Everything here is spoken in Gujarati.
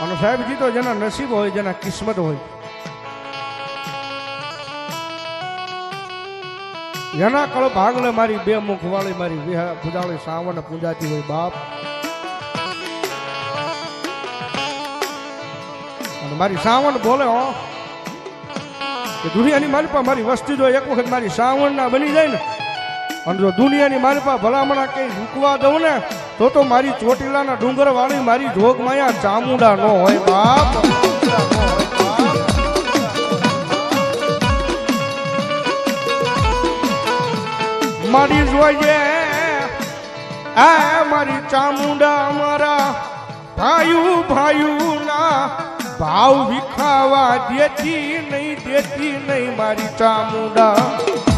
અને સાહેબજી તો જેના નસીબ હોય, જેના કિસ્મત હોય, એના કળ ભાગલે મારી બે મુખ વાળી મારી પૂજાળી સાવન પૂજાતી હોય બાપ. અને મારી સાવન બોલે હો કે દુનિયાની મારી પાસે મારી વસ્તી જો એક વખત મારી સાવન ના બની જાય ને, અને જો દુનિયાની મારી પાસે ભલામણા કઈ રૂકવા દઉં ને તો મારી ચોટીલાના ડુંગર વાળી મારી જોગ માયા ચામુંડા નો હોય બાપ. મારી જોઈએ આ મારી ચામુંડા અમારા ભાયુ ભાયુ ના ભાવ વિખાવા દેતી નહીં મારી ચામુંડા.